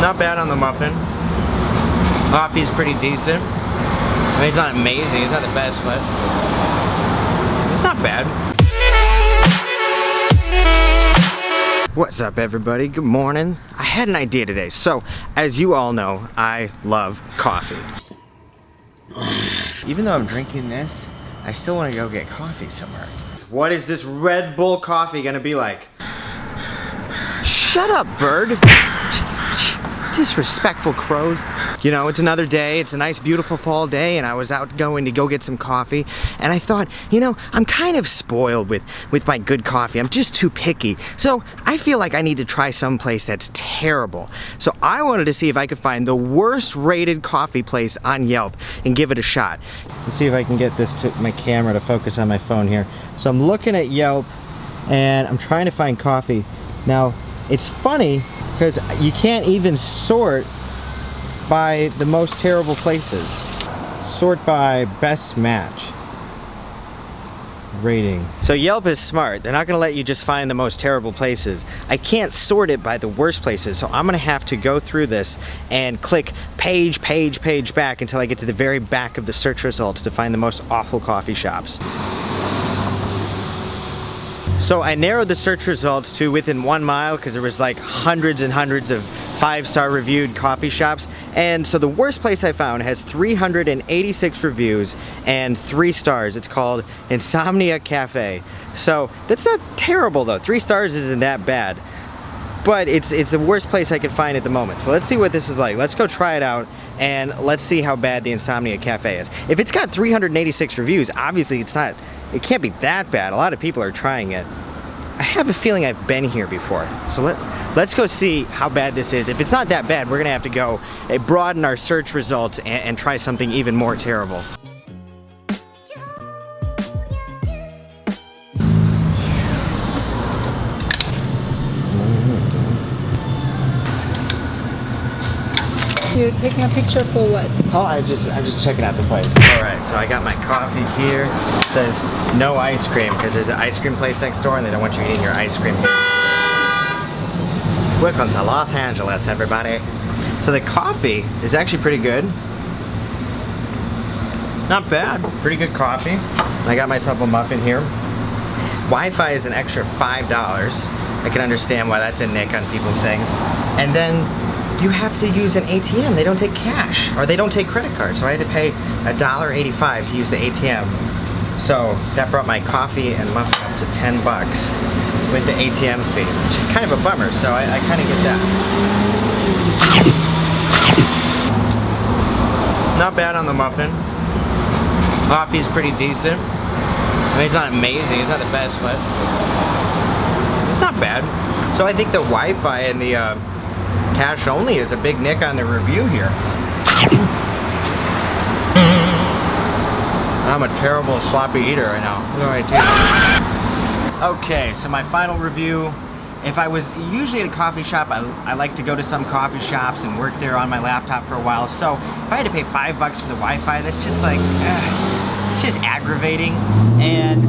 Not bad on the muffin. Coffee's pretty decent. I mean, it's not amazing, it's not the best, but it's not bad. What's up, everybody? Good morning. I had an idea today. So, as you all know, I love coffee. Even though I'm drinking this, I still want to go get coffee somewhere. What is this Red Bull coffee gonna be like? Shut up, bird. Disrespectful crows. You know, it's another day, it's a nice beautiful fall day, and I was out going to go get some coffee, and I thought, you know, I'm kind of spoiled with my good coffee. I'm just too picky. So I feel like I need to try some place that's terrible. So I wanted to see if I could find the worst rated coffee place on Yelp and give it a shot. Let's see if I can get this to my camera to focus on my phone here. So I'm looking at Yelp and I'm trying to find coffee. Now, it's funny because you can't even sort by the most terrible places. Sort by best match. Rating. So Yelp is smart. They're not gonna let you just find the most terrible places. I can't sort it by the worst places, so I'm gonna have to go through this and click page back until I get to the very back of the search results to find the most awful coffee shops. So I narrowed the search results to within 1 mile because there was like hundreds and hundreds of 5-star reviewed coffee shops. And so the worst place I found has 386 reviews and 3 stars. It's called Insomnia Cafe. So that's not terrible though. 3 stars isn't that bad. But it's the worst place I could find at the moment. So let's see what this is like. Let's go try it out and let's see how bad the Insomnia Cafe is. If it's got 386 reviews, obviously it can't be that bad. A lot of people are trying it. I have a feeling I've been here before. So let's go see how bad this is. If it's not that bad, we're gonna have to go broaden our search results and try something even more terrible. You're taking a picture for what? Oh, I'm just checking out the place. All right, so I got my coffee here. It says no ice cream because there's an ice cream place next door and they don't want you eating your ice cream here. Welcome to Los Angeles, everybody. So the coffee is actually pretty good. Not bad, pretty good coffee. I got myself a muffin here. Wi-Fi is an extra $5. I can understand why that's a nick on people's things. And then you have to use an ATM. They don't take cash, or they don't take credit cards. So I had to pay $1.85 to use the ATM. So that brought my coffee and muffin up to $10 with the ATM fee, which is kind of a bummer. So I kind of get that. Not bad on the muffin. Coffee's pretty decent. I mean, it's not amazing. It's not the best, but it's not bad. So I think the Wi-Fi and the cash only is a big nick on the review here. I'm a terrible sloppy eater right now. Okay, so my final review. If I was usually at a coffee shop, I like to go to some coffee shops and work there on my laptop for a while. So if I had to pay $5 for the Wi-Fi, that's just like, it's just aggravating. And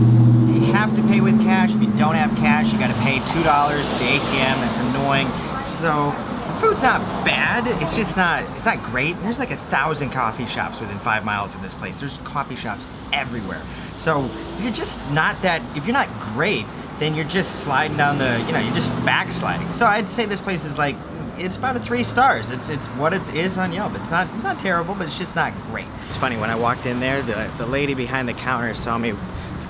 you have to pay with cash. If you don't have cash, you gotta pay $2 at the ATM. That's annoying. So the food's not bad, it's just not great. There's like 1,000 coffee shops within 5 miles of this place. There's coffee shops everywhere. So you're just not that, if you're not great, then you're just sliding down the, you're just backsliding. So I'd say this place is like, it's about a 3 stars. It's what it is on Yelp. It's not terrible, but it's just not great. It's funny, when I walked in there, the lady behind the counter saw me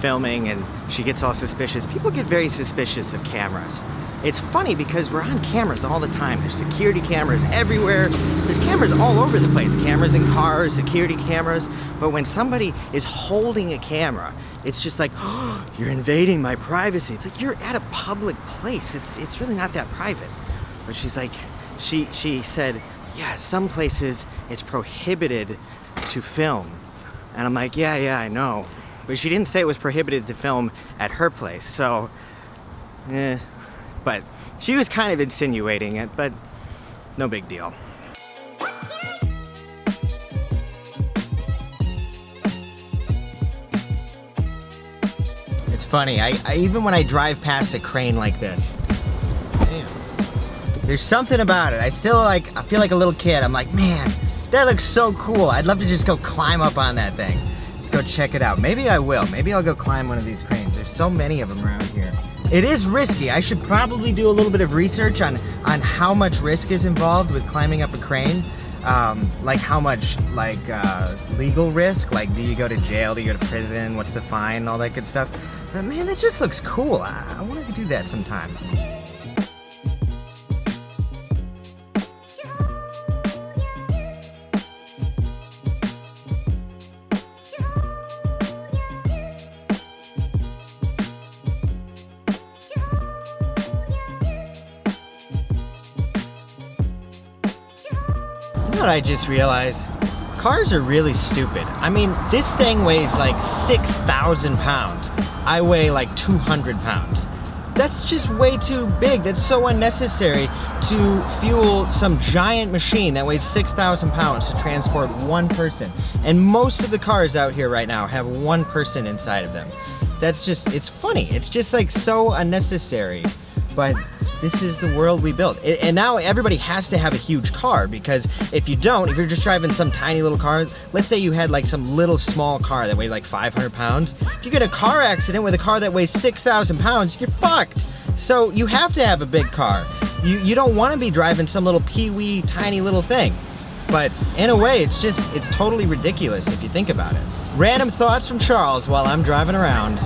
filming and she gets all suspicious. People get very suspicious of cameras. It's funny because we're on cameras all the time. There's security cameras everywhere. There's cameras all over the place. Cameras in cars, security cameras. But when somebody is holding a camera, it's just like, oh, you're invading my privacy. It's like, you're at a public place. It's really not that private. But she's like, she said, yeah, some places it's prohibited to film. And I'm like, yeah, I know. But she didn't say it was prohibited to film at her place, so, But she was kind of insinuating it, but no big deal. It's funny, I even when I drive past a crane like this, damn, the There's something about it. I feel like a little kid. I'm like, man, that looks so cool. I'd love to just go climb up on that thing. Just go check it out. Maybe I will. Maybe I'll go climb one of these cranes. There's so many of them around here. It is risky. I should probably do a little bit of research on how much risk is involved with climbing up a crane. Like how much legal risk, like do you go to jail, do you go to prison, what's the fine, all that good stuff. But man, that just looks cool. I want to do that sometime. You know what I just realized? Cars are really stupid. I mean, this thing weighs like 6,000 pounds. I weigh like 200 pounds. That's just way too big. That's so unnecessary to fuel some giant machine that weighs 6,000 pounds to transport one person. And most of the cars out here right now have one person inside of them. That's just, it's funny. It's just like so unnecessary. But this is the world we built. And now everybody has to have a huge car, because if you don't, if you're just driving some tiny little car, let's say you had like some little small car that weighed like 500 pounds. If you get a car accident with a car that weighs 6,000 pounds, you're fucked. So you have to have a big car. You don't want to be driving some little pee-wee tiny little thing. But in a way, it's totally ridiculous if you think about it. Random thoughts from Charles while I'm driving around.